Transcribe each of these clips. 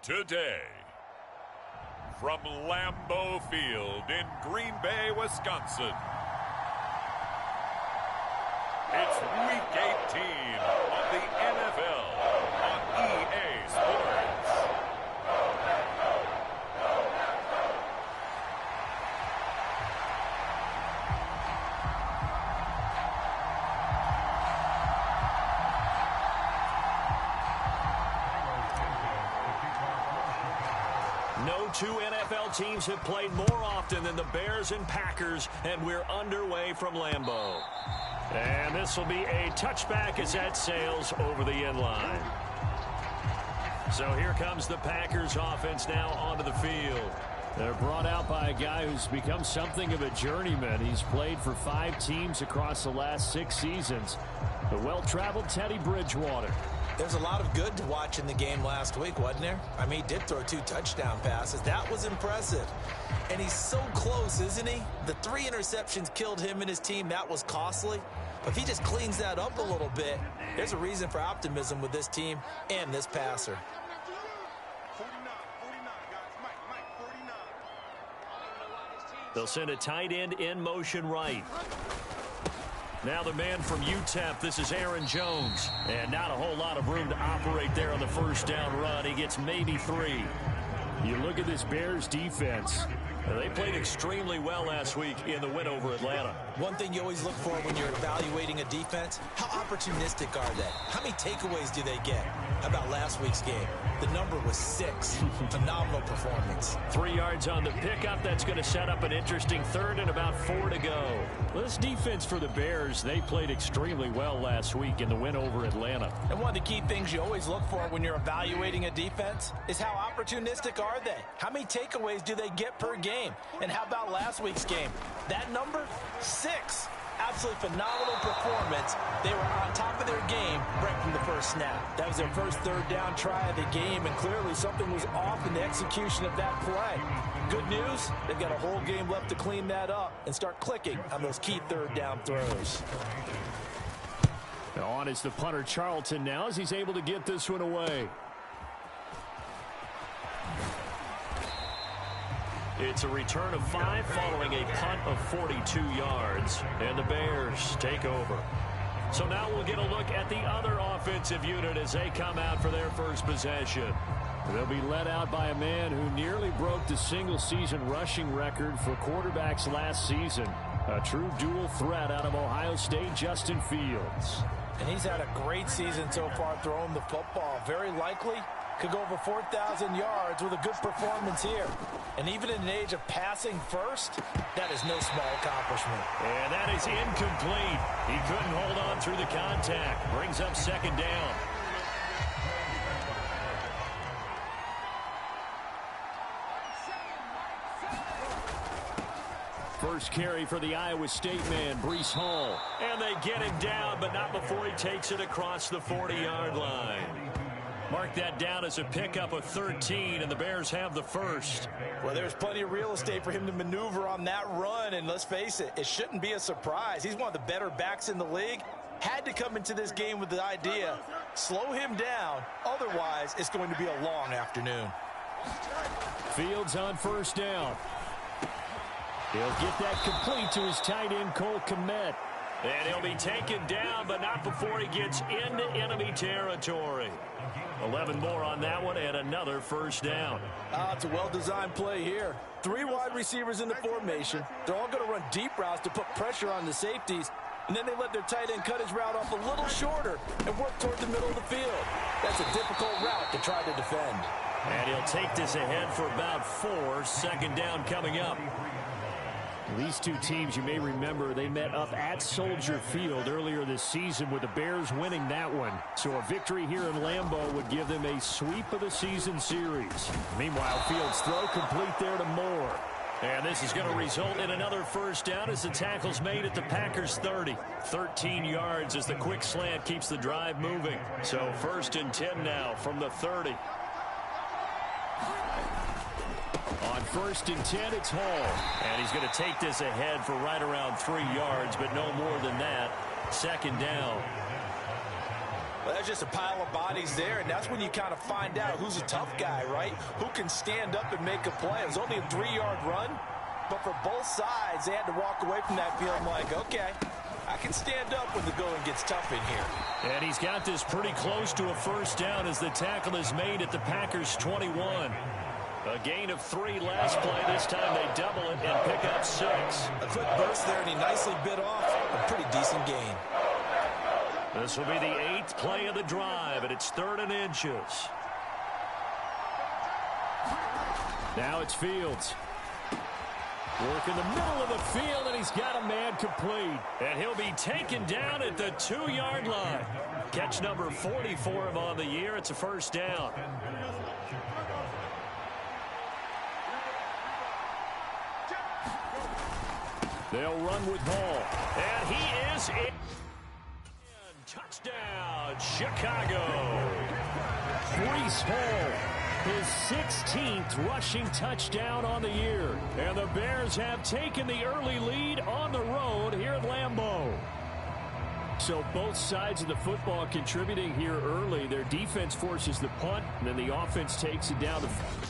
Today, from Lambeau Field in Green Bay, Wisconsin, it's Week 18 of the NFL on EA Sports. No two NFL teams have played more often than the Bears and Packers, and we're underway from Lambeau. And this will be a touchback as that sails over the end line. So here comes the Packers offense now onto the field. They're brought out by a guy who's become something of a journeyman. He's played for 5 teams across the last 6 seasons. The well-traveled Teddy Bridgewater. There's a lot of good to watch in the game last week, wasn't there? I mean, he did throw 2 touchdown passes. That was impressive. And he's so close, isn't he? The 3 interceptions killed him and his team. That was costly. But if he just cleans that up a little bit, there's a reason for optimism with this team and this passer. They'll send a tight end in motion right. Now the man from UTEP, this is Aaron Jones. And not a whole lot of room to operate there on the first down run. He gets maybe 3. You look at this Bears defense. They played extremely well last week in the win over Atlanta. One thing you always look for when you're evaluating a defense, how opportunistic are they? How many takeaways do they get? How about last week's game? The number was 6. Phenomenal performance. 3 yards on the pickup. That's going to set up an interesting third and about 4 to go. Well, this defense for the Bears, they played extremely well last week in the win over Atlanta. And one of the key things you always look for when you're evaluating a defense is how opportunistic are they? How many takeaways do they get per game? And how about last week's game? That number, 6. Absolutely phenomenal performance. They were on top of their game right from the first snap. That was their first third down try of the game, and clearly something was off in the execution of that play. Good news, they've got a whole game left to clean that up and start clicking on those key third down throws. Now on is the punter Charlton now as he's able to get this one away. It's a return of 5 following a punt of 42 yards. And the Bears take over. So now we'll get a look at the other offensive unit as they come out for their first possession. They'll be led out by a man who nearly broke the single-season rushing record for quarterbacks last season. A true dual threat out of Ohio State, Justin Fields. And he's had a great season so far throwing the football. Very likely could go over 4,000 yards with a good performance here. And even in an age of passing first, that is no small accomplishment. And that is incomplete. He couldn't hold on through the contact. Brings up second down. First carry for the Iowa State man, Breece Hall. And they get him down, but not before he takes it across the 40-yard line. Mark that down as a pickup of 13, and the Bears have the first. Well, there's plenty of real estate for him to maneuver on that run, and let's face it, it shouldn't be a surprise. He's one of the better backs in the league. Had to come into this game with the idea, slow him down, otherwise it's going to be a long afternoon. Fields on first down. He'll get that complete to his tight end, Cole Kmet. And he'll be taken down, but not before he gets into enemy territory. 11 more on that one, and another first down. It's a well-designed play here. 3 wide receivers in the formation. They're all going to run deep routes to put pressure on the safeties, and then they let their tight end cut his route off a little shorter and work toward the middle of the field. That's a difficult route to try to defend. And he'll take this ahead for about 4. Second down coming up. These two teams, you may remember, they met up at Soldier Field earlier this season with the Bears winning that one. So a victory here in Lambeau would give them a sweep of the season series. Meanwhile, Fields' throw complete there to Moore. And this is going to result in another first down as the tackle's made at the Packers' 30. 13 yards as the quick slant keeps the drive moving. So 1st and 10 now from the 30. On 1st and 10, it's Hall. And he's going to take this ahead for right around 3 yards, but no more than that. Second down. Well, there's just a pile of bodies there, and that's when you kind of find out who's a tough guy, right? Who can stand up and make a play. It was only a 3-yard run, but for both sides, they had to walk away from that feeling like, okay, I can stand up when the going gets tough in here. And he's got this pretty close to a first down as the tackle is made at the Packers' 21. A gain of 3 last play. This time they double it and pick up 6. A quick burst there, and he nicely bit off a pretty decent gain. This will be the 8th play of the drive, and it's 3rd and inches. Now it's Fields. Work in the middle of the field, and he's got a man complete. And he'll be taken down at the 2-yard line. Catch number 40 for him on the year. It's a first down. They'll run with Hall. And he is in. Touchdown, Chicago. Breece Hall, his 16th rushing touchdown on the year. And the Bears have taken the early lead on the road here at Lambeau. So both sides of the football contributing here early. Their defense forces the punt, and then the offense takes it down the field.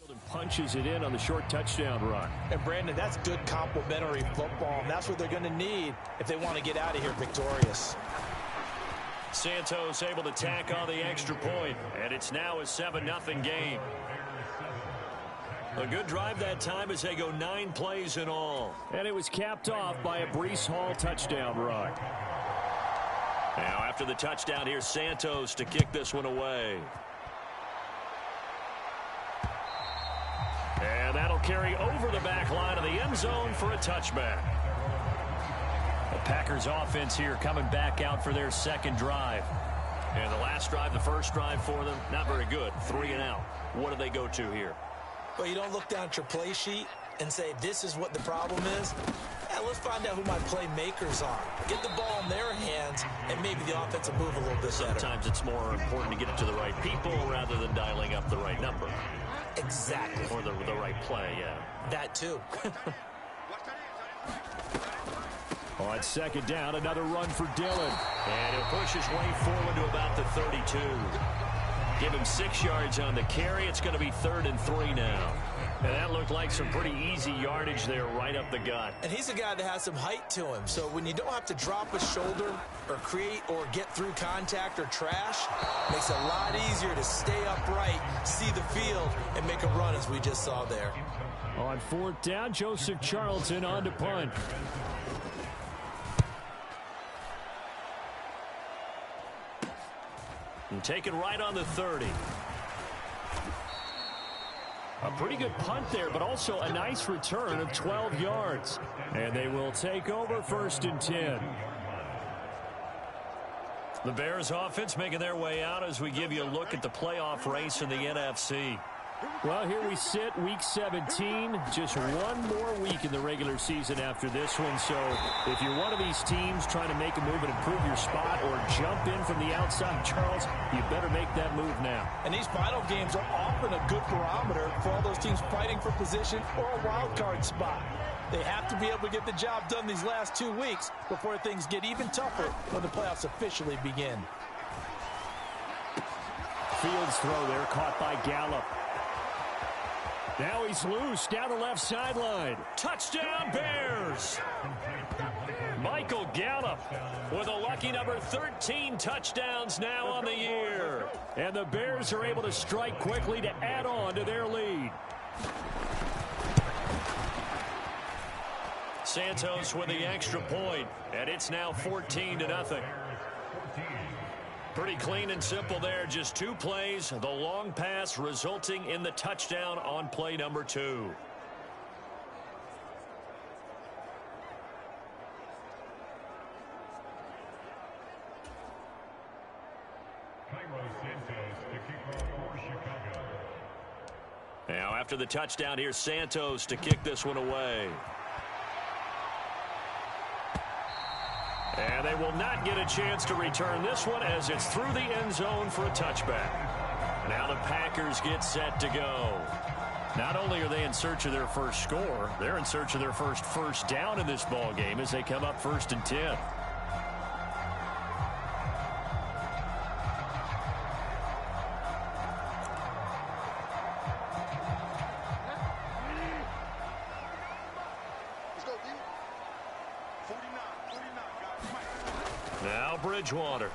And punches it in on the short touchdown run. And Brandon, that's good complementary football, and that's what they're going to need if they want to get out of here victorious. Santos able to tack on the extra point, and it's now a 7-0 game. A good drive that time as they go 9 plays in all. And it was capped off by a Breece Hall touchdown run. Now after the touchdown, here's Santos to kick this one away. And that'll carry over the back line of the end zone for a touchback. The Packers offense here coming back out for their second drive. And the last drive, the first drive for them, not very good. 3 and out. What do they go to here? Well, you don't look down at your play sheet and say, this is what the problem is. let's find out who my playmakers are. Get the ball in their hands, and maybe the offense will move a little bit better. Sometimes it's more important to get it to the right people rather than dialing up the right number. Exactly. Or the right play, yeah. That too. On second down, another run for Dillon. And he'll push his way forward to about the 32. Give him 6 yards on the carry. It's going to be 3rd and 3 now. And that looked like some pretty easy yardage there right up the gut. And he's a guy that has some height to him. So when you don't have to drop a shoulder or create or get through contact or trash, makes it a lot easier to stay upright, see the field, and make a run as we just saw there. On 4th down, Joseph Charlton on to punt. And taken right on the 30. A pretty good punt there, but also a nice return of 12 yards. And they will take over 1st and 10. The Bears offense making their way out as we give you a look at the playoff race in the NFC. Well, here we sit, week 17, just one more week in the regular season after this one. So if you're one of these teams trying to make a move and improve your spot or jump in from the outside, Charles, you better make that move now. And these final games are often a good barometer for all those teams fighting for position or a wild card spot. They have to be able to get the job done these last 2 weeks before things get even tougher when the playoffs officially begin. Fields throw there, caught by Gallup. Now he's loose down the left sideline. Touchdown, Bears! Michael Gallup with a lucky number 13 touchdowns now on the year. And the Bears are able to strike quickly to add on to their lead. Santos with the extra point, and it's now 14-0. Pretty clean and simple there. Just 2 plays. The long pass resulting in the touchdown on play number 2. Now after the touchdown, here's Santos to kick this one away. And they will not get a chance to return this one as it's through the end zone for a touchback. Now the Packers get set to go. Not only are they in search of their first score, they're in search of their first down in this ball game as they come up 1st and 10. Now Bridgewater.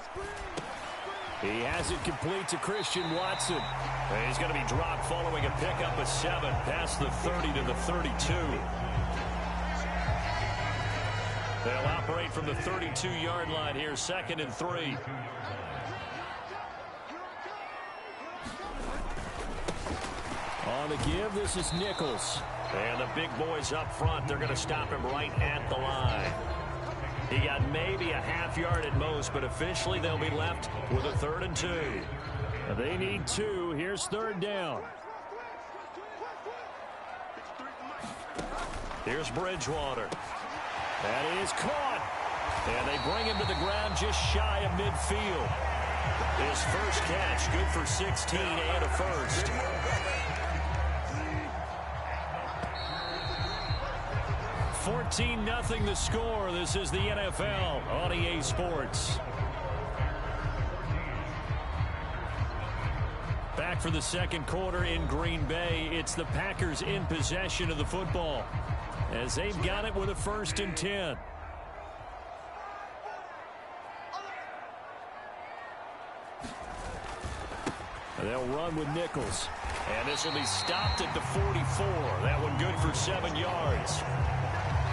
He has it complete to Christian Watson. And he's going to be dropped following a pickup of 7 past the 30 to the 32. They'll operate from the 32-yard line here, 2nd and 3. On the give, this is Nichols. And the big boys up front, they're going to stop him right at the line. He got maybe a half yard at most, but officially they'll be left with a 3rd and 2. They need 2. Here's 3rd down. Here's Bridgewater. That is caught. And they bring him to the ground just shy of midfield. His first catch, good for 16 and a first. $14-0 the score. This is the NFL on EA Sports. Back for the 2nd quarter in Green Bay. It's the Packers in possession of the football as they've got it with a 1st and 10. They'll run with Nichols. And this will be stopped at the 44. That one good for 7 yards.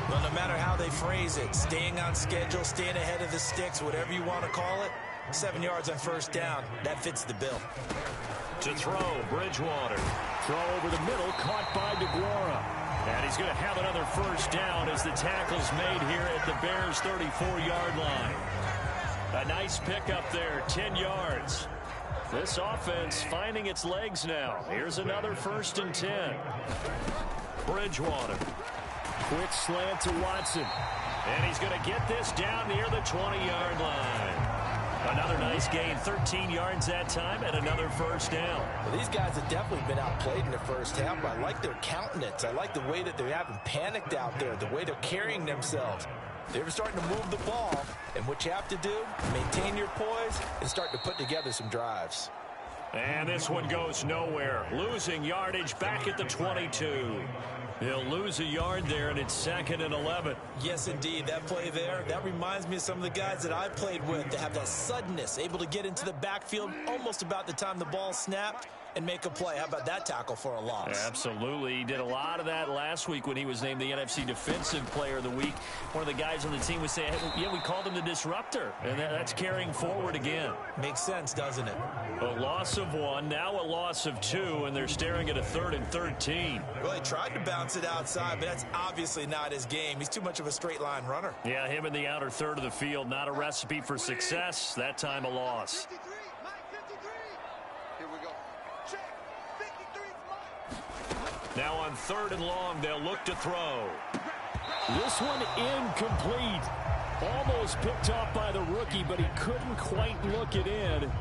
Well, no matter how they phrase it, staying on schedule, staying ahead of the sticks, whatever you want to call it, 7 yards on 1st down, that fits the bill. To throw, Bridgewater. Throw over the middle, caught by DeGuara. And he's going to have another 1st down as the tackle's made here at the Bears' 34-yard line. A nice pickup there, 10 yards. This offense finding its legs now. Here's another 1st and 10. Bridgewater. Quick slant to Watson. And he's going to get this down near the 20-yard line. Another nice gain, 13 yards that time, and another first down. Well, these guys have definitely been outplayed in the first half, but I like their countenance. I like the way that they haven't panicked out there, the way they're carrying themselves. They're starting to move the ball, and what you have to do, maintain your poise and start to put together some drives. And this one goes nowhere. Losing yardage back at the 22. He'll lose a yard there, and it's 2nd and 11. Yes, indeed. That play there, that reminds me of some of the guys that I played with. They have that suddenness, able to get into the backfield almost about the time the ball snapped and make a play. How about that tackle for a loss? Absolutely. He did a lot of that last week when he was named the NFC Defensive Player of the Week. One of the guys on the team was saying, hey, yeah, we called him the disruptor, and that's carrying forward again. Makes sense, doesn't it? A loss of 1, now a loss of 2, and they're staring at a 3rd and 13. Well, he tried to bounce it outside, but that's obviously not his game. He's too much of a straight line runner. Yeah, him in the outer third of the field, not a recipe for success. That time a loss. Now on 3rd and long, they'll look to throw. This one incomplete. Almost picked off by the rookie, but he couldn't quite look it in.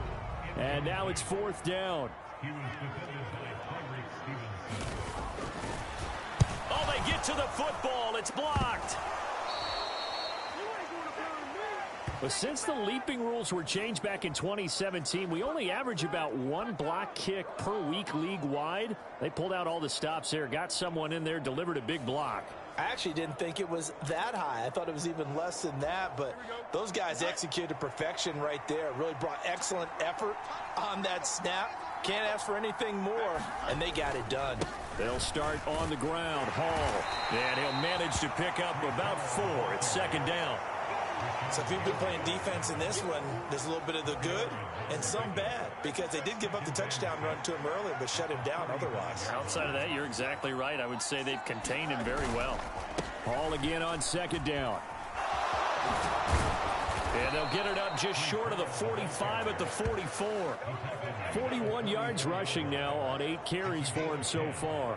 And now it's 4th down. Oh, they get to the football. It's blocked. But since the leaping rules were changed back in 2017, we only average about 1 block kick per week league-wide. They pulled out all the stops there, got someone in there, delivered a big block. I actually didn't think it was that high. I thought it was even less than that, but those guys executed perfection right there. Really brought excellent effort on that snap. Can't ask for anything more, and they got it done. They'll start on the ground. Hall. And he'll manage to pick up about 4. It's 2nd down. So if you've been playing defense in this one, there's a little bit of the good and some bad, because they did give up the touchdown run to him earlier, but shut him down otherwise. Outside of that, you're exactly right. I would say they've contained him very well. Hall again on 2nd down. And they'll get it up just short of the 45 at the 44. 41 yards rushing now on 8 carries for him so far.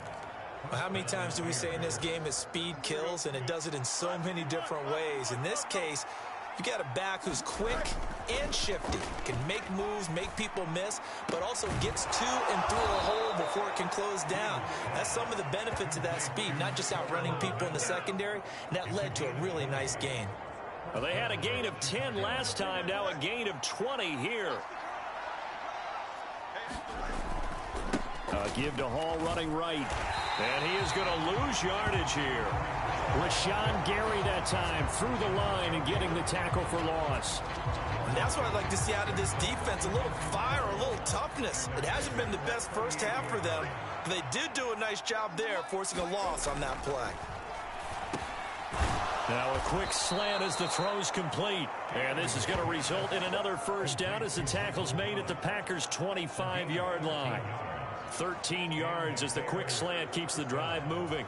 Well, how many times do we say in this game that speed kills, and it does it in so many different ways? In this case, you got a back who's quick and shifty, can make moves, make people miss, but also gets to and through a hole before it can close down. That's some of the benefits of that speed, not just outrunning people in the secondary, and that led to a really nice gain. Well, they had a gain of 10 last time, now a gain of 20 here. Give to Hall running right. And he is going to lose yardage here. Rashawn Gary that time through the line and getting the tackle for loss. And that's what I'd like to see out of this defense, a little fire, a little toughness. It hasn't been the best first half for them, but they did do a nice job there, forcing a loss on that play. Now a quick slant as the throw's complete. And this is going to result in another first down as the tackle's made at the Packers' 25-yard line. 13 yards as the quick slant keeps the drive moving.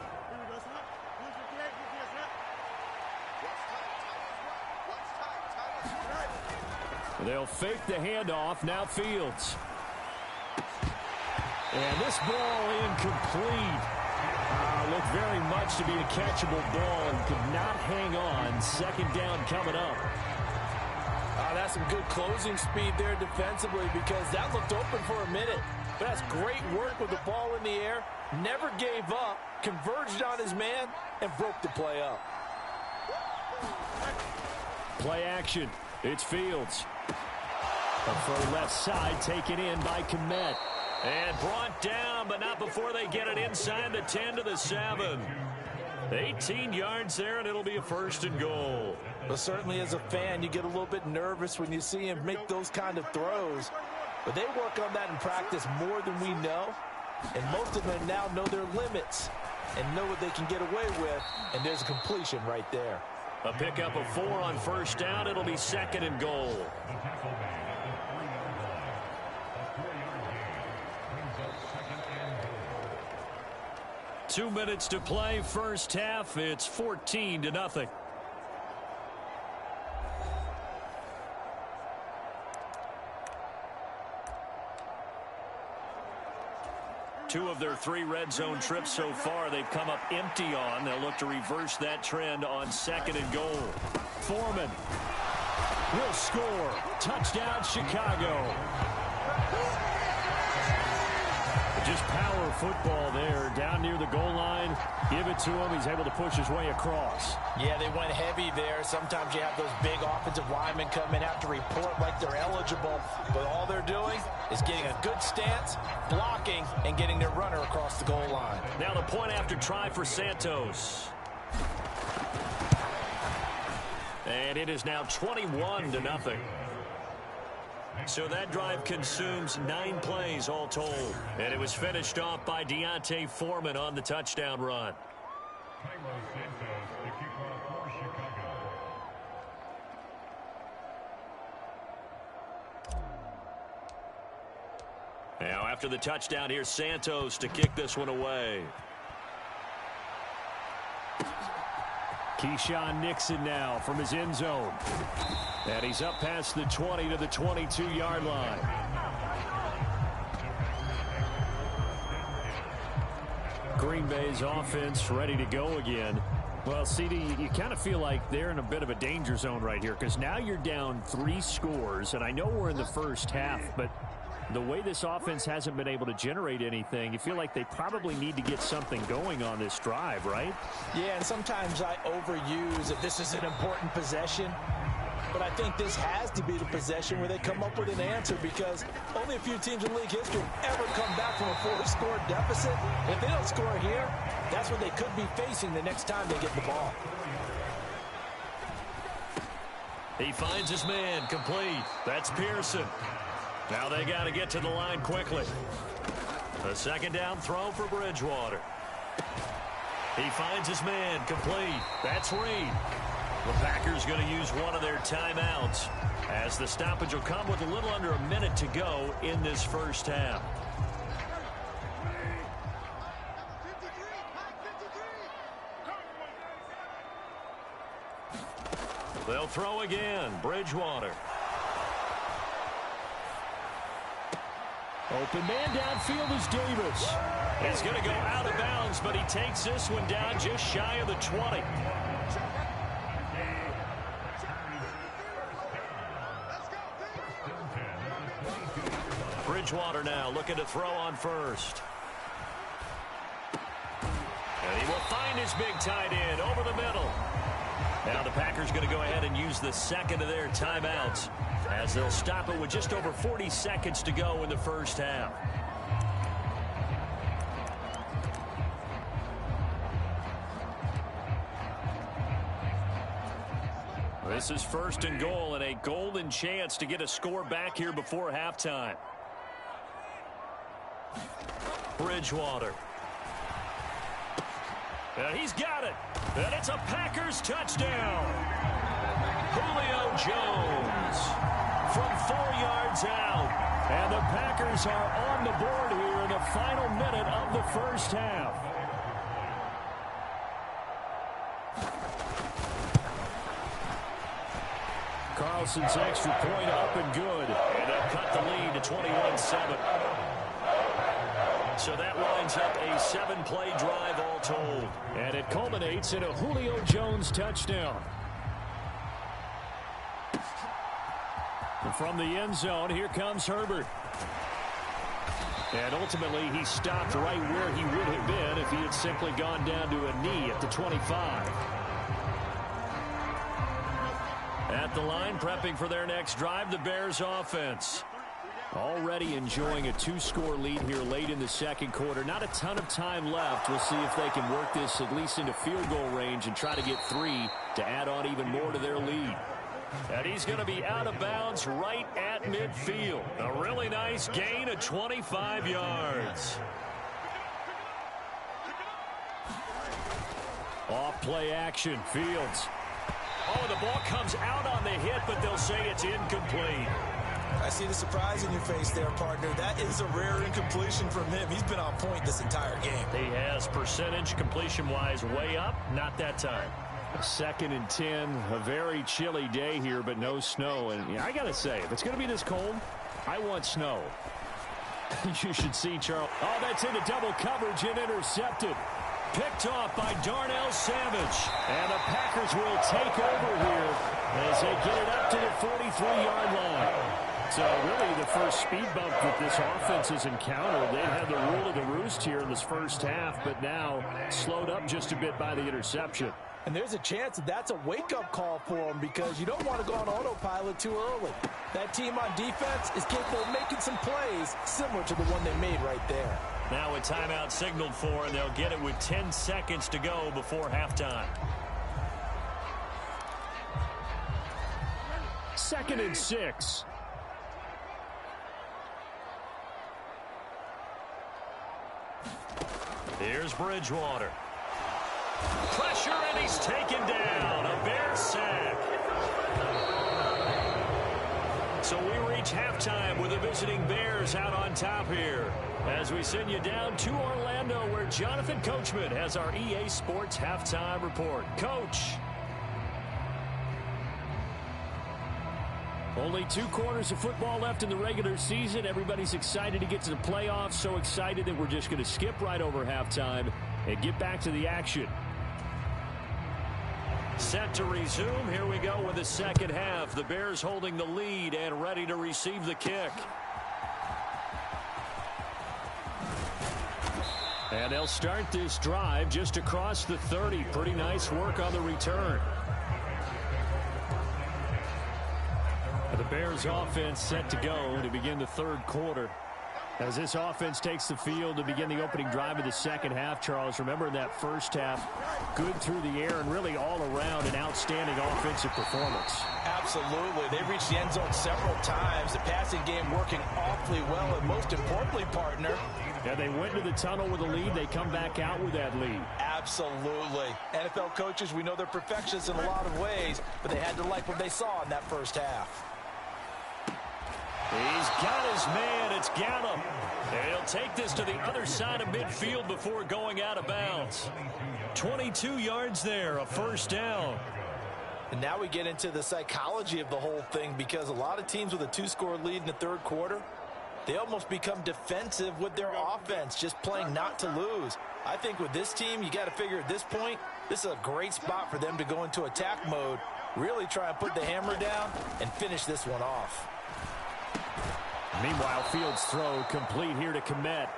They'll fake the handoff. Now Fields. And this ball incomplete. Looked very much to be a catchable ball and could not hang on. 2nd down coming up. That's some good closing speed there defensively, because that looked open for a minute. But that's great work with the ball in the air. Never gave up, converged on his man, and broke the play up. Play action. It's Fields. For left side, taken in by Kmet. And brought down, but not before they get it inside the 10 to the 7. 18 yards there, and it'll be a 1st and goal. Well, certainly as a fan, you get a little bit nervous when you see him make those kind of throws. But they work on that in practice more than we know. And most of them now know their limits and know what they can get away with. And there's a completion right there. A pickup of 4 on 1st down. It'll be 2nd and goal. Two minutes to play, first half. It's 14-0. 2 of their 3 red zone trips so far, they've come up empty on. They'll look to reverse that trend on 2nd and goal. Foreman will score. Touchdown, Chicago. Just power football there, down near the goal line. Give it to him. He's able to push his way across. Yeah, they went heavy there. Sometimes you have those big offensive linemen come in, have to report like they're eligible. But all they're doing is getting a good stance, blocking, and getting their runner across the goal line. Now the point after try for Santos. And it is now 21-0. So that drive consumes 9 plays all told. And it was finished off by Deontay Foreman on the touchdown run. Now after the touchdown, here's Santos to kick this one away. Keyshawn Nixon now from his end zone. And he's up past the 20 to the 22-yard line. Green Bay's offense ready to go again. Well, CD, you kind of feel like they're in a bit of a danger zone right here because now you're down 3 scores, and I know we're in the first half, but the way this offense hasn't been able to generate anything, you feel like they probably need to get something going on this drive, right? Yeah, and sometimes I overuse if this is an important possession. But I think this has to be the possession where they come up with an answer because only a few teams in league history ever come back from a 4-score deficit. If they don't score here, that's what they could be facing the next time they get the ball. He finds his man complete. That's Pearson. Now they got to get to the line quickly. A 2nd down throw for Bridgewater. He finds his man complete. That's Reed. The Packers going to use one of their timeouts as the stoppage will come with a little under a minute to go in this first half. They'll throw again. Bridgewater. Open man downfield is Davis. He's going to go out of bounds, but he takes this one down just shy of the 20. Bridgewater now looking to throw on first. And he will find his big tight end over the middle. Now the Packers going to go ahead and use the 2nd of their timeouts as they'll stop it with just over 40 seconds to go in the first half. This is 1st and goal and a golden chance to get a score back here before halftime. Bridgewater. And he's got it. And it's a Packers touchdown. Julio Jones from 4 yards out. And the Packers are on the board here in the final minute of the first half. Carlson's extra point up and good. And they'll cut the lead to 21-7. So that lines up a 7-play drive all told. And it culminates in a Julio Jones touchdown. And from the end zone, here comes Herbert. And ultimately, he stopped right where he would have been if he had simply gone down to a knee at the 25. At the line, prepping for their next drive, the Bears offense. Already enjoying a 2-score lead here late in the 2nd quarter. Not a ton of time left. We'll see if they can work this at least into field goal range and try to get 3 to add on even more to their lead. And he's going to be out of bounds right at midfield. A really nice gain of 25 yards. Off play action, Fields. Oh, the ball comes out on the hit, but they'll say it's incomplete. I see the surprise in your face there, partner. That is a rare incompletion from him. He's been on point this entire game. He has percentage completion-wise way up. Not that time. 2nd and 10. A very chilly day here, but no snow. And I got to say, if it's going to be this cold, I want snow. You should see, Charles. Oh, that's into double coverage and intercepted. Picked off by Darnell Savage. And the Packers will take over here as they get it up to the 43-yard line. So really the first speed bump that this offense has encountered. They had the rule of the roost here in this first half, but now slowed up just a bit by the interception. And there's a chance that that's a wake-up call for them because you don't want to go on autopilot too early. That team on defense is capable of making some plays similar to the one they made right there. Now a timeout signaled for, and they'll get it with 10 seconds to go before halftime. 2nd and 6. Here's Bridgewater. Pressure, and he's taken down. A Bear sack. So we reach halftime with the visiting Bears out on top here. As we send you down to Orlando, where Jonathan Coachman has our EA Sports Halftime Report. Coach. Only 2 quarters of football left in the regular season. Everybody's excited to get to the playoffs. So excited that we're just going to skip right over halftime and get back to the action. Set to resume. Here we go with the second half. The Bears holding the lead and ready to receive the kick. And they'll start this drive just across the 30. Pretty nice work on the return. The Bears offense set to go to begin the third quarter. As this offense takes the field to begin the opening drive of the second half, Charles, remember in that first half, good through the air and really all around an outstanding offensive performance. Absolutely. They reached the end zone several times. The passing game working awfully well, and most importantly, partner. Yeah, they went to the tunnel with a lead. They come back out with that lead. Absolutely. NFL coaches, we know they're perfectionists in a lot of ways, but they had to like what they saw in that first half. He's got his man. It's Gallup. And he'll take this to the other side of midfield before going out of bounds. 22 yards there, a first down. And now we get into the psychology of the whole thing, because a lot of teams with a 2-score lead in the third quarter, they almost become defensive with their offense, just playing not to lose. I think with this team, you got to figure at this point, this is a great spot for them to go into attack mode, really try and put the hammer down and finish this one off. Meanwhile, Fields' throw complete here to Kmet.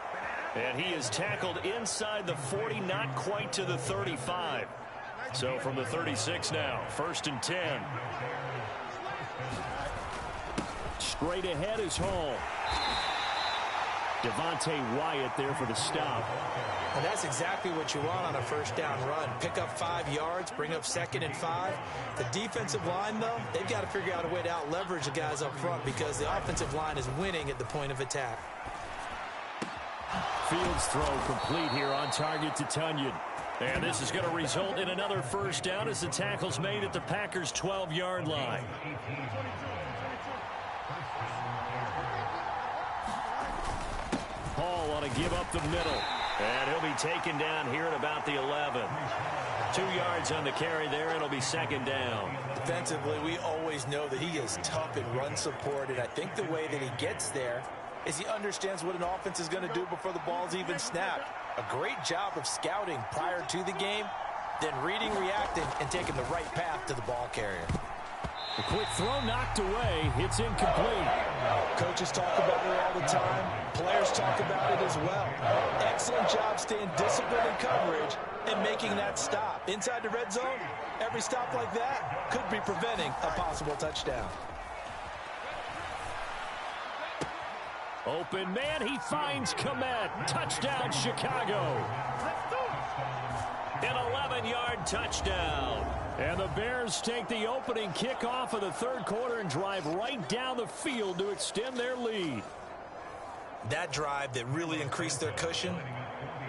And he is tackled inside the 40, not quite to the 35. So from the 36 now, 1st and 10. Straight ahead is Hall. Devontae Wyatt there for the stop. And that's exactly what you want on a first down run. Pick up 5 yards, bring up 2nd and 5. The defensive line, though, they've got to figure out a way to out-leverage the guys up front because the offensive line is winning at the point of attack. Fields' throw complete here on target to Tunyon. And this is going to result in another first down as the tackle's made at the Packers' 12-yard line. Hall on a give up the middle. And he'll be taken down here at about the 11. 2 yards on the carry there. It'll be 2nd down. Defensively, we always know that he is tough in run support, and I think the way that he gets there is he understands what an offense is going to do before the ball's even snapped. A great job of scouting prior to the game, then reading, reacting, and taking the right path to the ball carrier. The quick throw knocked away. It's incomplete. Coaches talk about it all the time. Players talk about it as well. Excellent job staying disciplined in coverage and making that stop. Inside the red zone, every stop like that could be preventing a possible touchdown. Open man, he finds Kmet. Touchdown, Chicago. An 11-yard touchdown. And the Bears take the opening kickoff of the third quarter and drive right down the field to extend their lead. That drive that really increased their cushion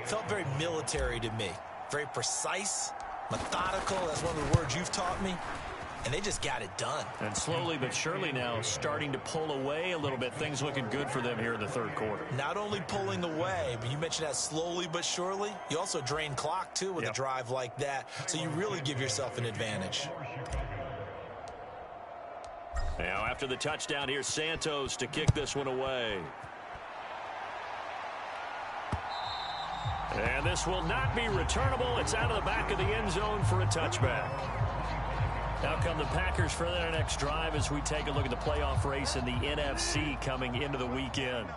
felt very military to me. Very precise, methodical. That's one of the words you've taught me. And they just got it done. And slowly but surely now starting to pull away a little bit. Things looking good for them here in the third quarter. Not only pulling away, but you mentioned that slowly but surely. You also drain clock, too, with a drive like that. So you really give yourself an advantage. Now after the touchdown, here's Santos to kick this one away. And this will not be returnable. It's out of the back of the end zone for a touchback. Now come the Packers for their next drive as we take a look at the playoff race in the NFC coming into the weekend.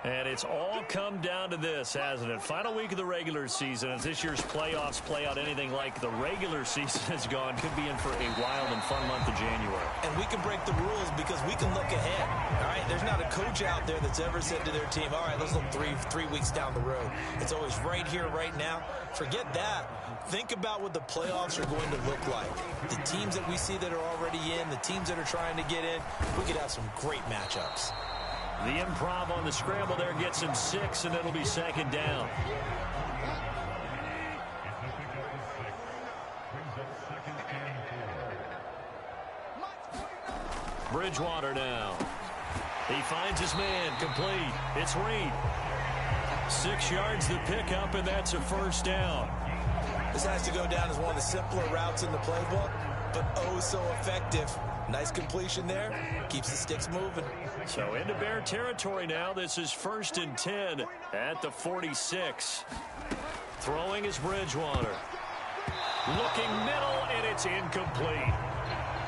And it's all come down to this, hasn't it? Final week of the regular season. As this year's playoffs play out anything like the regular season has gone, could be in for a wild and fun month of January. And we can break the rules because we can look ahead. All right, there's not a coach out there that's ever said to their team, all right, let's look three weeks down the road. It's always right here, right now. Forget that. Think about what the playoffs are going to look like. The teams that we see that are already in, the teams that are trying to get in, we could have some great matchups. The improv on the scramble there gets him 6, and it'll be second down. Bridgewater now. He finds his man, complete. It's Reed. 6 yards the pickup, and that's a first down. This has to go down as one of the simpler routes in the playbook, but oh so effective. Nice completion there. Keeps the sticks moving. So into Bear territory now. This is 1st and 10 at the 46. Throwing is Bridgewater. Looking middle, and it's incomplete.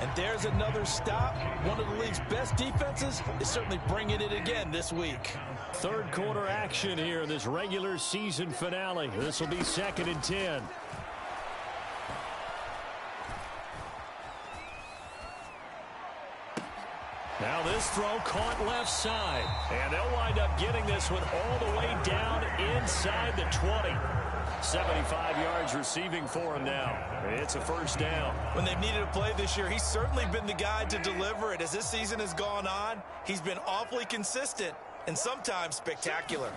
And there's another stop. One of the league's best defenses is certainly bringing it again this week. Third quarter action here in this regular season finale. This will be 2nd and 10. Now this throw caught left side. And they'll wind up getting this one all the way down inside the 20. 75 yards receiving for him now. It's a first down. When they've needed a play this year, he's certainly been the guy to deliver it. As this season has gone on, he's been awfully consistent and sometimes spectacular.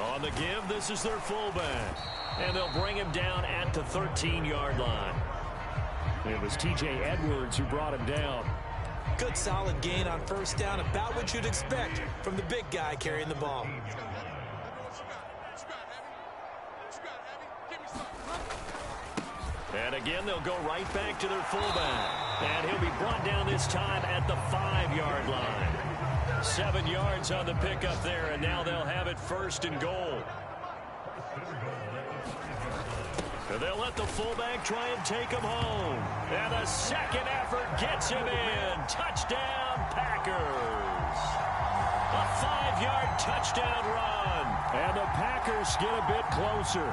On the give, this is their fullback. And they'll bring him down at the 13-yard line. It was T.J. Edwards who brought him down. Good solid gain on first down, about what you'd expect from the big guy carrying the ball. And again, they'll go right back to their fullback. And he'll be brought down this time at the 5-yard line. 7 yards on the pickup there, and now they'll have it 1st and goal. They'll let the fullback try and take him home. And the second effort gets him in. Touchdown, Packers. A 5-yard touchdown run. And the Packers get a bit closer.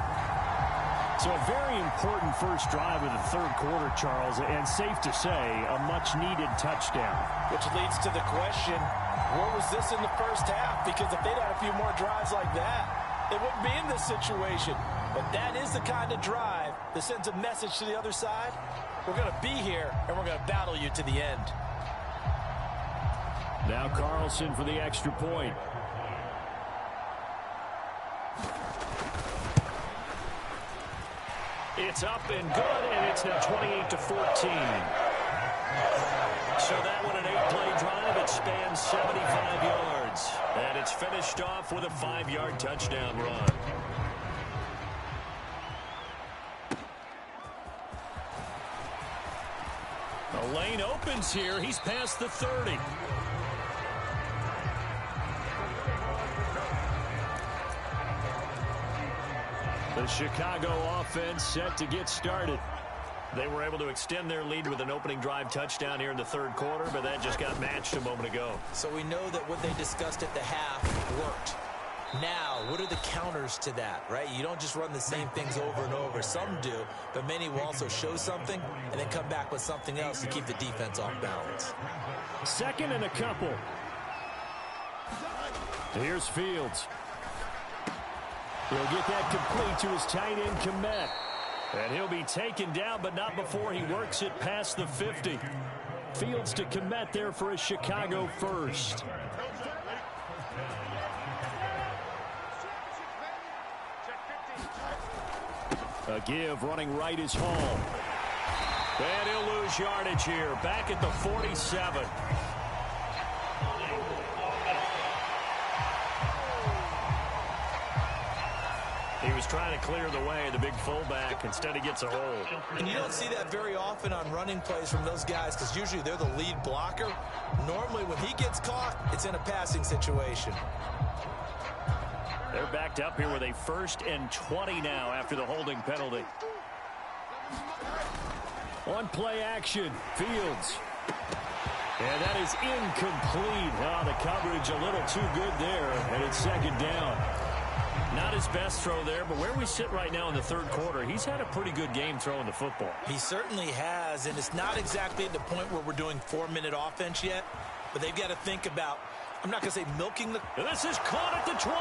So a very important first drive of the third quarter, Charles, and safe to say, a much-needed touchdown. Which leads to the question, where was this in the first half? Because if they'd had a few more drives like that, they wouldn't be in this situation. But that is the kind of drive that sends a message to the other side. We're going to be here, and we're going to battle you to the end. Now Carlson for the extra point. It's up and good, and it's now 28-14. So that one an 8-play drive. It spans 75 yards. And it's finished off with a 5-yard touchdown run. The lane opens here. He's past the 30. The Chicago offense set to get started. They were able to extend their lead with an opening drive touchdown here in the third quarter, but that just got matched a moment ago. So we know that what they discussed at the half worked. Now, what are the counters to that, right? You don't just run the same things over and over. Some do, but many will also show something and then come back with something else to keep the defense off balance. 2nd and a couple. Here's Fields. He'll get that complete to his tight end, Kmet. And he'll be taken down, but not before he works it past the 50. Fields to Kmet there for a Chicago first. A give running right is Hall. And he'll lose yardage here. Back at the 47. He was trying to clear the way, the big fullback. Instead, he gets a hold. And you don't see that very often on running plays from those guys because usually they're the lead blocker. Normally, when he gets caught, it's in a passing situation. They're backed up here with a 1st and 20 now after the holding penalty. On play action, Fields. And that is incomplete. Oh, the coverage a little too good there, and it's 2nd down. Not his best throw there, but where we sit right now in the 3rd quarter, he's had a pretty good game throwing the football. He certainly has, and it's not exactly at the point where we're doing 4-minute offense yet, but they've got to think about, I'm not going to say milking the... And this is caught at the 20.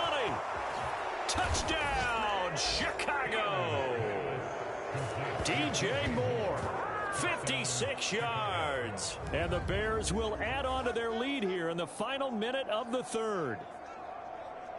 Touchdown, Chicago. DJ Moore, 56 yards. And the Bears will add on to their lead here in the final minute of the 3rd.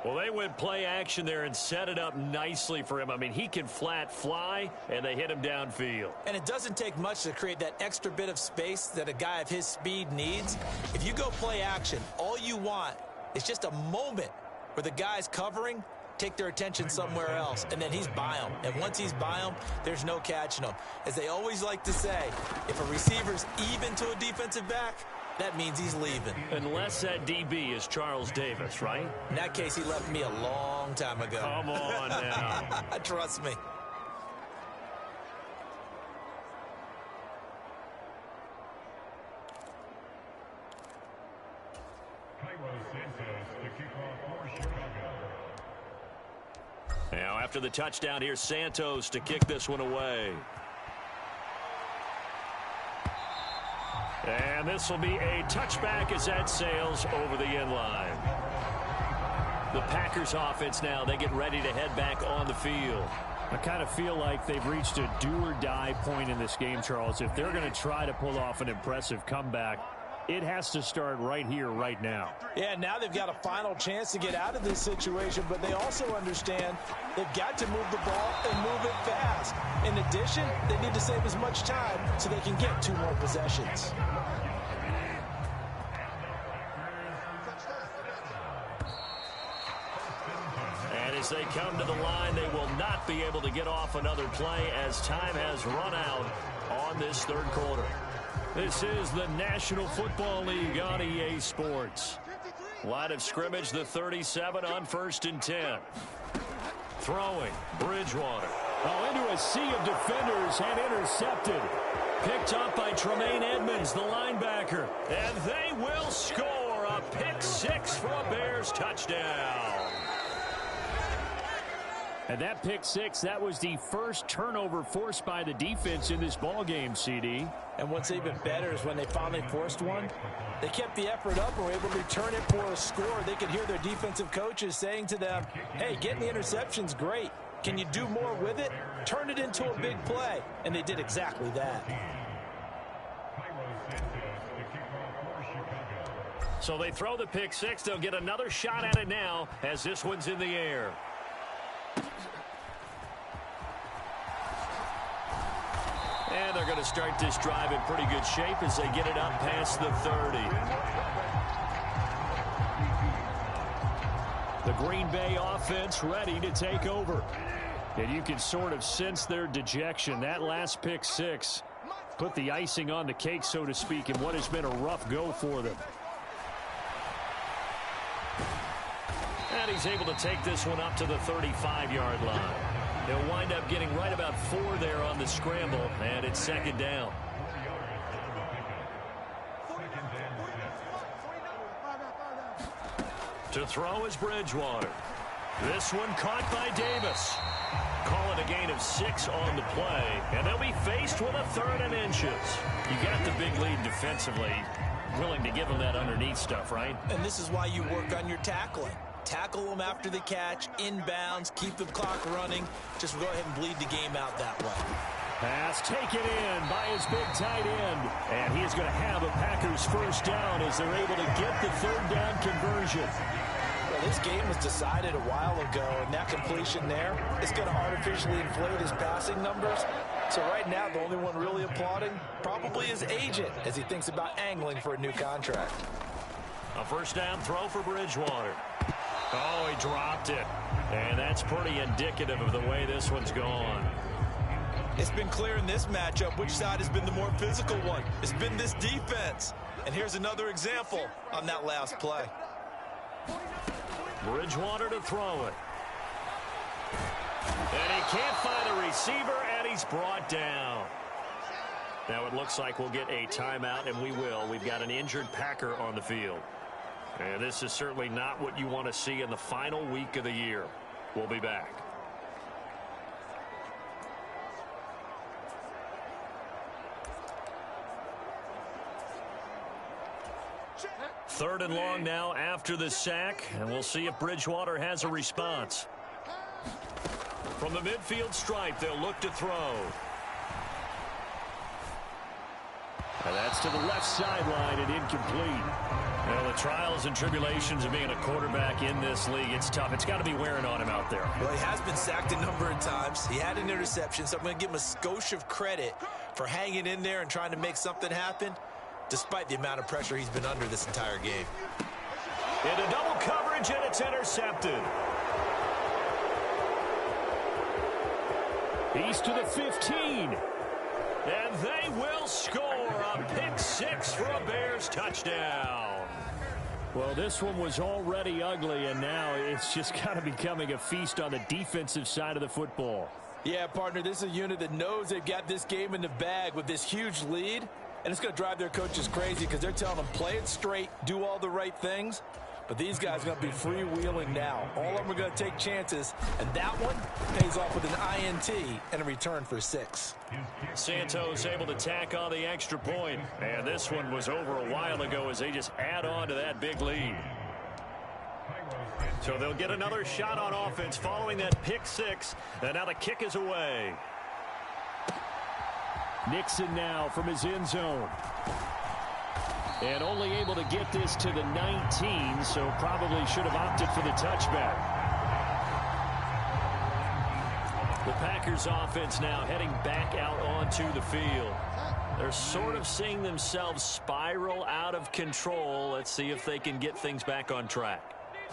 Well, they went play action there and set it up nicely for him. I mean, he can flat fly, and they hit him downfield. And it doesn't take much to create that extra bit of space that a guy of his speed needs. If you go play action, all you want is just a moment where the guy's covering, take their attention somewhere else, and then he's by him. And once he's by him, there's no catching him. As they always like to say, if a receiver's even to a defensive back, that means he's leaving. Unless that DB is Charles Davis, right? In that case, he left me a long time ago. Come on now. Trust me. Now, after the touchdown, here's Santos to kick this one away. And this will be a touchback as that sails over the end line. The Packers offense now, they get ready to head back on the field. I kind of feel like they've reached a do-or-die point in this game, Charles. If they're going to try to pull off an impressive comeback, it has to start right here, right now. Yeah, now they've got a final chance to get out of this situation, but they also understand they've got to move the ball and move it fast. In addition, they need to save as much time so they can get 2 more possessions. And as they come to the line, they will not be able to get off another play as time has run out on this 3rd quarter. This is the National Football League on EA Sports. Line of scrimmage, the 37 on 1st and 10. Throwing, Bridgewater. Oh, into a sea of defenders and intercepted. Picked up by Tremaine Edmonds, the linebacker. And they will score a pick 6 for a Bears touchdown. And that pick 6, that was the first turnover forced by the defense in this ballgame, CD. And what's even better is when they finally forced one, they kept the effort up and were able to return it for a score. They could hear their defensive coaches saying to them, hey, getting the interception's great. Can you do more with it? Turn it into a big play. And they did exactly that. So they throw the pick 6. They'll get another shot at it now as this one's in the air. And they're going to start this drive in pretty good shape as they get it up past the 30. The Green Bay offense ready to take over. And you can sort of sense their dejection. That last pick 6 put the icing on the cake, so to speak, in what has been a rough go for them. And he's able to take this one up to the 35-yard line. They'll wind up getting right about 4 there on the scramble, and it's 2nd down. To throw is Bridgewater. This one caught by Davis. Call it a gain of 6 on the play, and they'll be faced with a 3rd and inches. You got the big lead defensively, willing to give them that underneath stuff, right? And this is why you work on your tackling. Tackle them after the catch, inbounds, keep the clock running. Just go ahead and bleed the game out that way. Pass taken in by his big tight end. And he is going to have a Packers 1st down as they're able to get the 3rd down conversion. Well, this game was decided a while ago, and that completion there is going to artificially inflate his passing numbers. So right now, the only one really applauding probably his agent as he thinks about angling for a new contract. A 1st down throw for Bridgewater. Oh, he dropped it. And that's pretty indicative of the way this one's gone. It's been clear in this matchup which side has been the more physical one. It's been this defense. And here's another example on that last play. Bridgewater to throw it. And he can't find a receiver, and he's brought down. Now it looks like we'll get a timeout, and we will. We've got an injured Packer on the field. And this is certainly not what you want to see in the final week of the year. We'll be back. Third and long now after the sack, and we'll see if Bridgewater has a response. From the midfield stripe, they'll look to throw. And that's to the left sideline and incomplete. Well, the trials and tribulations of being a quarterback in this league, it's tough. It's got to be wearing on him out there. Well, he has been sacked a number of times. He had an interception, so I'm going to give him a skosh of credit for hanging in there and trying to make something happen, despite the amount of pressure he's been under this entire game. Into double coverage, and it's intercepted. He's to the 15. And they will score a pick six for a Bears touchdown. Well, this one was already ugly, and now it's just kind of becoming a feast on the defensive side of the football. Yeah, partner, this is a unit that knows they've got this game in the bag with this huge lead, and it's going to drive their coaches crazy because they're telling them play it straight, do all the right things. But these guys are going to be freewheeling now. All of them are going to take chances, and that one pays off with an INT and a return for 6. Santos able to tack on the extra point. And this one was over a while ago as they just add on to that big lead. So they'll get another shot on offense following that pick six. And now the kick is away. Nixon now from his end zone. And only able to get this to the 19, so probably should have opted for the touchback. The Packers offense now heading back out onto the field. They're sort of seeing themselves spiral out of control. Let's see if they can get things back on track.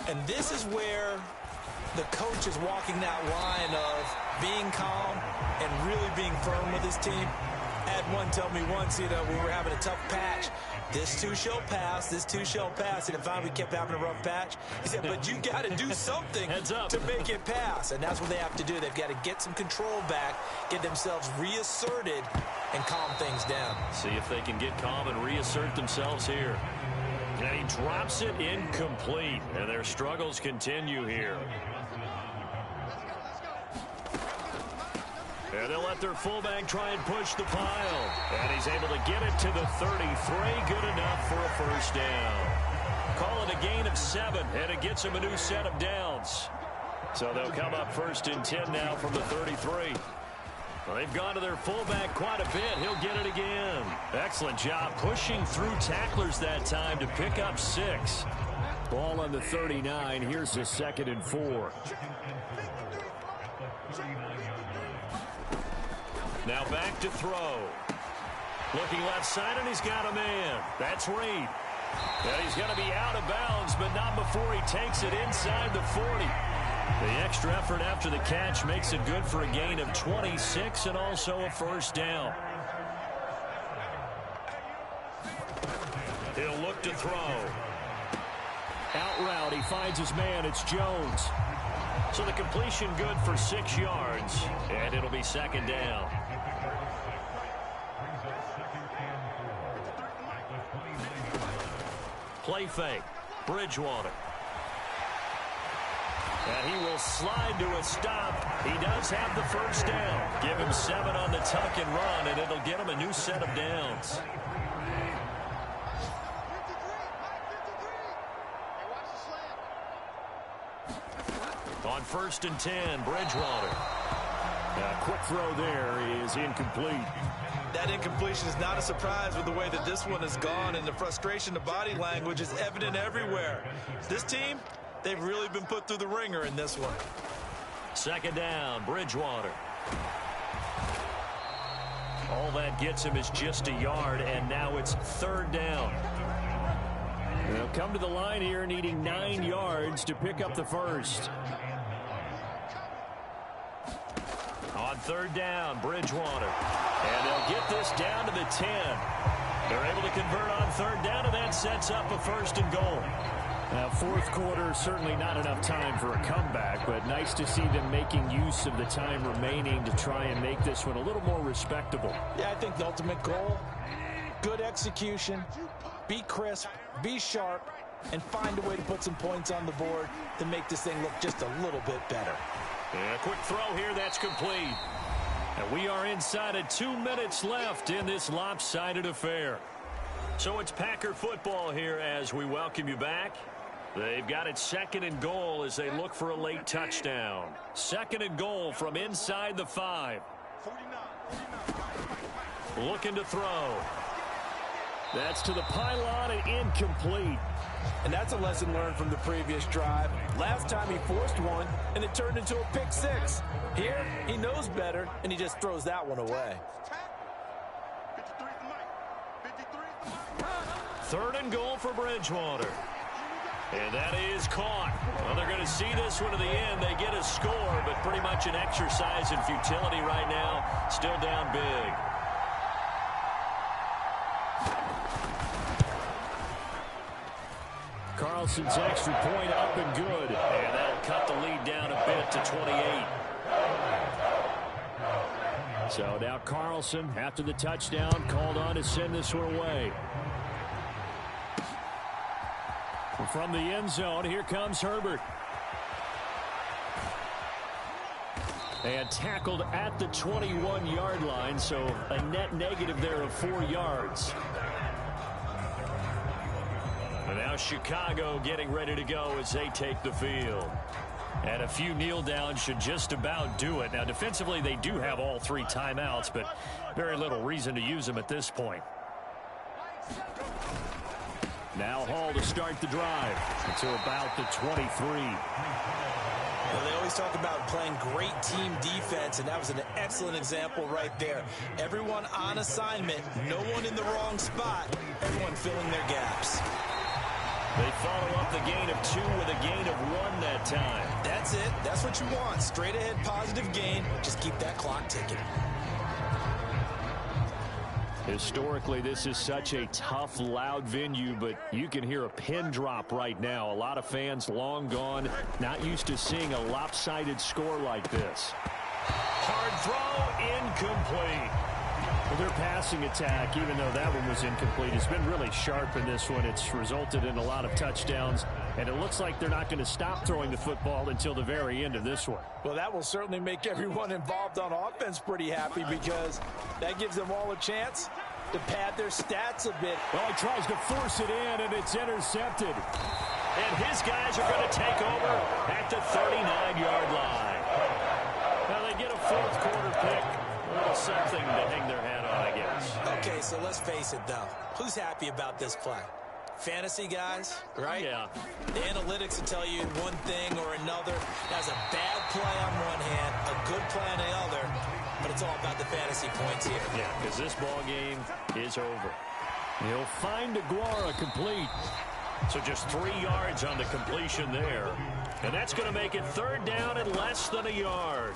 And this is where the coach is walking that line of being calm and really being firm with his team. I had one tell me once, we were having a tough patch. This too shall pass, this too shall pass. And finally we kept having a rough patch. He said, but you got to do something to make it pass. And that's what they have to do. They've got to get some control back, get themselves reasserted, and calm things down. See if they can get calm and reassert themselves here. And he drops it incomplete. And their struggles continue here. And they'll let their fullback try and push the pile. And he's able to get it to the 33. Good enough for a first down. Call it a gain of 7, and it gets him a new set of downs. So they'll come up first and 10 now from the 33. Well, they've gone to their fullback quite a bit. He'll get it again. Excellent job pushing through tacklers that time to pick up 6. Ball on the 39. Here's the 2nd and 4. Now back to throw. Looking left side, and he's got a man. That's Reed. And he's going to be out of bounds, but not before he takes it inside the 40. The extra effort after the catch makes it good for a gain of 26 and also a first down. He'll look to throw. Out route, he finds his man. It's Jones. So the completion good for 6 yards, and it'll be 2nd down. Play fake. Bridgewater. And he will slide to a stop. He does have the first down. Give him 7 on the tuck and run, and it'll get him a new set of downs. On 1st and 10, Bridgewater. A quick throw there is incomplete. That incompletion is not a surprise with the way that this one has gone, and the frustration, the body language is evident everywhere. This team, they've really been put through the ringer in this one. 2nd down, Bridgewater. All that gets him is just a yard, and now it's 3rd down. They'll come to the line here needing 9 yards to pick up the first. On 3rd down, Bridgewater. And they'll get this down to the 10. They're able to convert on 3rd down, and that sets up a 1st and goal. Fourth quarter, certainly not enough time for a comeback, but nice to see them making use of the time remaining to try and make this one a little more respectable. Yeah, I think the ultimate goal, good execution, be crisp, be sharp, and find a way to put some points on the board to make this thing look just a little bit better. And a quick throw here, that's complete. And we are inside of 2 minutes left in this lopsided affair. So it's Packer football here as we welcome you back. They've got it 2nd and goal as they look for a late touchdown. 2nd and goal from inside the 5. Looking to throw. That's to the pylon and incomplete. And that's a lesson learned from the previous drive. Last time he forced one, and it turned into a pick 6. Here, he knows better, and he just throws that one away. 3rd and goal for Bridgewater. And that is caught. Well, they're going to see this one to the end. They get a score, but pretty much an exercise in futility right now. Still down big. Carlson's extra point up and good. And that'll cut the lead down a bit to 28. So now Carlson, after the touchdown, called on to send this one away. From the end zone, here comes Herbert. And tackled at the 21-yard line, so a net negative there of 4 yards. And now Chicago getting ready to go as they take the field. And a few kneel downs should just about do it. Now, defensively, they do have all 3 timeouts, but very little reason to use them at this point. Now Hall to start the drive until about the 23. Well, they always talk about playing great team defense, and that was an excellent example right there. Everyone on assignment, no one in the wrong spot, everyone filling their gaps. They follow up the gain of 2 with a gain of 1 that time. That's it. That's what you want. Straight ahead positive gain. Just keep that clock ticking. Historically, this is such a tough, loud venue, but you can hear a pin drop right now. A lot of fans long gone, not used to seeing a lopsided score like this. Hard throw, incomplete. Well, their passing attack, even though that one was incomplete, has been really sharp in this one. It's resulted in a lot of touchdowns, and it looks like they're not going to stop throwing the football until the very end of this one. Well, that will certainly make everyone involved on offense pretty happy because that gives them all a chance to pad their stats a bit. Well, he tries to force it in, and it's intercepted. And his guys are going to take over at the 39-yard line. Now they get a fourth quarter pick. A little something to hang their hat on, I guess. Okay, so let's face it, though. Who's happy about this play? Fantasy guys, right? Yeah. The analytics will tell you one thing or another. That's a bad play on one hand, a good play on the other, but it's all about the fantasy points here. Yeah, because this ball game is over. He'll find Aguara complete. So just 3 yards on the completion there. And that's going to make it third down and less than a yard.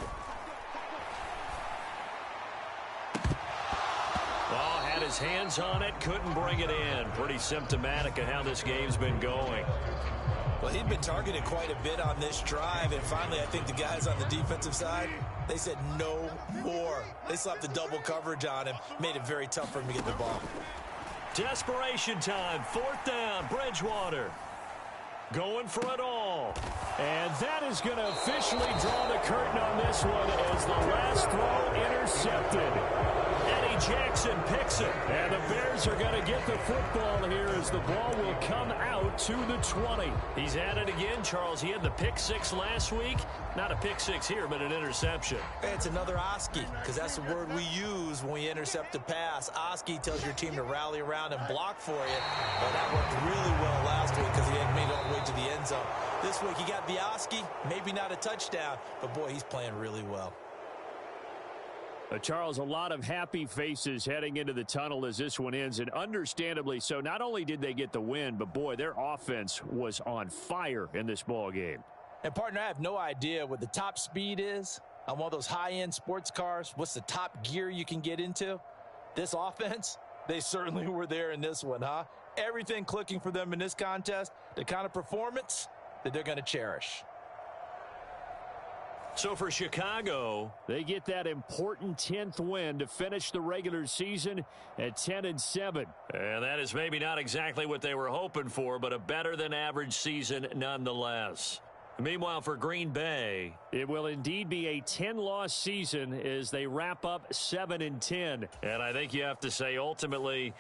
Oh, had his hands on it, couldn't bring it in. Pretty symptomatic of how this game's been going. Well, he'd been targeted quite a bit on this drive, and finally I think the guys on the defensive side, they said no more. They slapped the double coverage on him, made it very tough for him to get the ball. Desperation time, fourth down, Bridgewater. Going for it all. And that is going to officially draw the curtain on this one as the last throw intercepted. Eddie Jackson picks it. And the Bears are going to get the football here as the ball will come out to the 20. He's at it again, Charles. He had the pick six last week. Not a pick six here, but an interception. Hey, it's another Oski, because that's the word we use when we intercept a pass. Oski tells your team to rally around and block for you. Well, that worked really well last week because he had made it all the way to the end zone. This week he got the Oski, maybe not a touchdown, but boy, he's playing really well. Charles, a lot of happy faces heading into the tunnel as this one ends, and understandably so. Not only did they get the win, but boy, their offense was on fire in this ball game. And partner, I have no idea what the top speed is on one of those high-end sports cars. What's the top gear you can get into? This offense, they certainly were there in this one, huh? everything clicking for them in this contest, the kind of performance that they're going to cherish. So for Chicago, they get that important 10th win to finish the regular season at 10-7. And that is maybe not exactly what they were hoping for, but a better than average season nonetheless. Meanwhile, for Green Bay, it will indeed be a 10-loss season as they wrap up 7-10. And I think you have to say ultimately